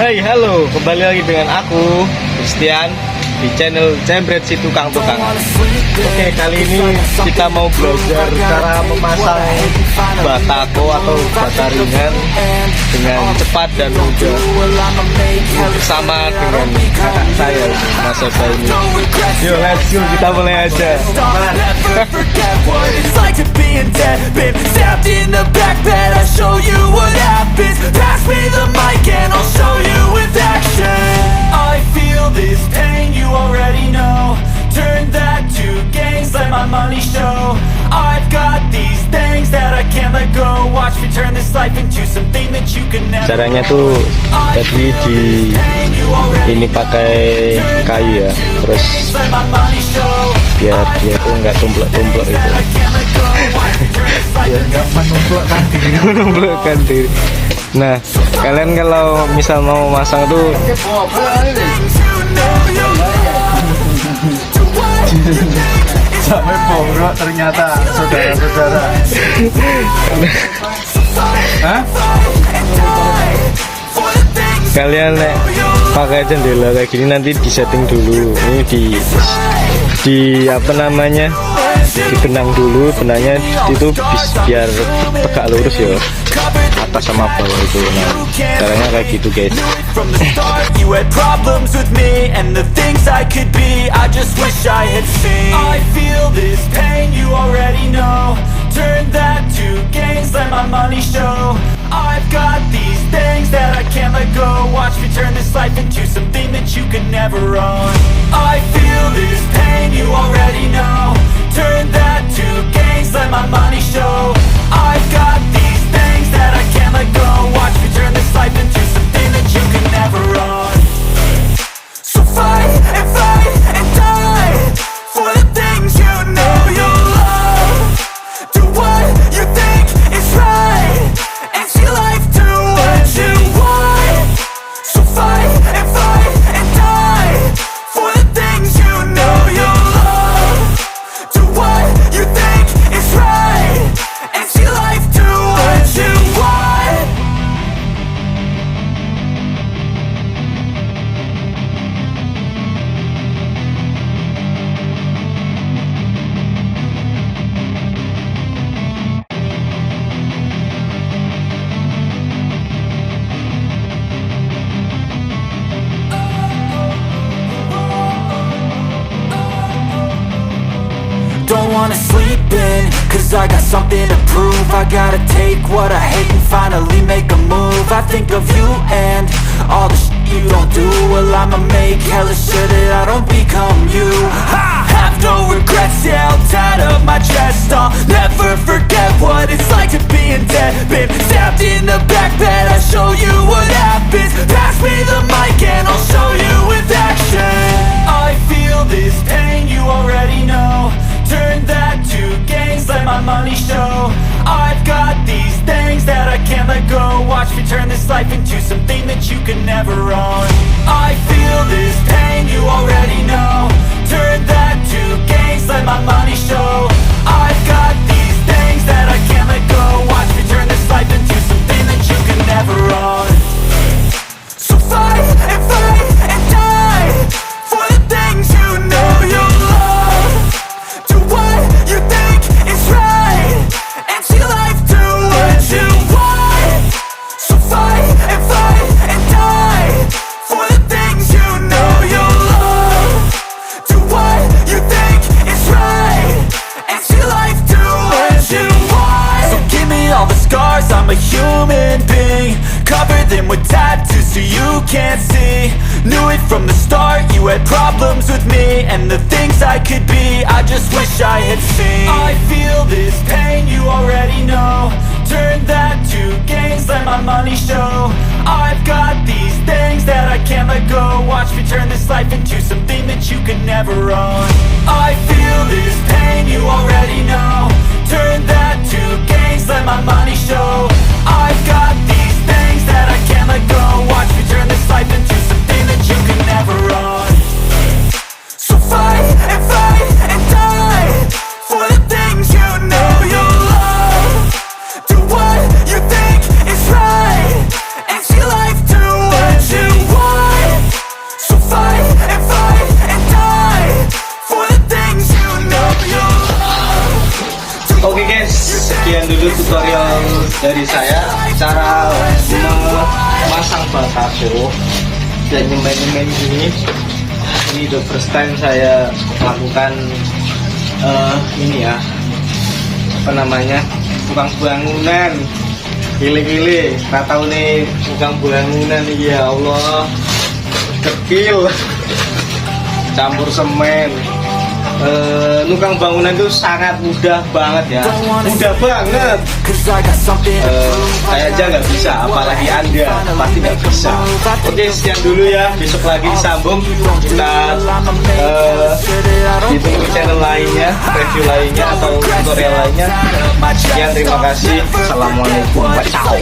Hai, halo, kembali lagi dengan aku Christian di channel Cembret si tukang-tukang. Oke, kali ini kita mau belajar cara memasang batako atau bata ringan dengan cepat dan mudah bersama dengan kakak saya, Mas Eba ini. Yuk, let's go, kita mulai aja. I feel this pain, you already know. Turn that to gains, let my money show. I've got these things that I can't let go. Watch me turn this life into something that you can never. Caranya tuh tadi ini pakai kayu ya, terus biar dia tuh nggak tumplek-tumplek gitu. Biar nggak menumplekkan diri. Nah, kalian kalau misal mau masang tuh sampai borok ternyata saudara-saudara. Hah? Kalian pakai jendela kayak gini nanti disetting dulu. Ini di apa namanya? Dibenang dulu, benangnya itu biar tegak lurus ya, atas sama bawah itu. Nah, caranya kayak gitu guys. From the start you had problems with me and the things I could be, I just wish I had seen. I feel this pain, you already know. Turn that to gains, let my money show. I've got these things that I can't let go. Watch me turn this life into something that you can never own. I feel this pain, you already know. Turn that to gains, let my money show. I've got these things that I can't let go. Watch me turn this life into something that you can never own. So fight and die for the things you know you love. Do what you think is right and see life do what you want. So fight and die for the things you know you love. Do what you think is right and see life do what you want. Don't wanna sleep in, cause I got something to prove. I gotta take what I hate and finally make a move. I think of you and all the shit you don't do. Well, I'ma make hella sure that I don't become you. I have no regrets, yeah, I'll tie up my chest. I'll never forget what it's like to be in debt. Been stabbed in the back bed, I'll show you what happens. Pass me the mic and I'll show you with action. I feel this pain, you already know. Turn that to gains, let my money show. I've got these things that I can't let go. Watch me turn this life into something that you can never own. I feel this pain, you already know. Turn that to gains, let my money show. I've got these things that I can't let go. Watch me turn this life into something that you can never own. So fight and die for the things you know you love. Do what you think is right and see life do what you want. So fight and die for the things you know you love. Do what you think is right and see life do what you want. So give me all the scars, I'm a human being. Cover them with tattoos so you can't see. Knew it from the start, you had problems with me and the things I could be, I just wish I had seen. I feel this pain, you already know. Turn that to gains, let my money show. I've got these things that I can't let go. Watch me turn this life into something that you can never own. I feel this pain, you already know. Turn that to gains, let my money show. I've got these things that I can't let go. Watch me turn this life into something that you can never own. So fight and die for the things you know you love. Do what you think is right and see life do what you sekian dulu tutorial dari saya cara memasang batako dan nyemen-nyemen gini. Ini the first time saya melakukan ini ya, apa namanya, tukang bangunan. Gile-gile, tak tahu nih tukang bangunan nih, ya Allah, kecil campur semen. Nukang bangunan itu sangat mudah banget ya, mudah banget. Saya aja nggak bisa, apalagi Anda pasti nggak bisa. Oke, sekian dulu ya, besok lagi disambung, kita ditunggu channel lainnya, review lainnya atau tutorial lainnya. Sekian, terima kasih, assalamualaikum, ciao.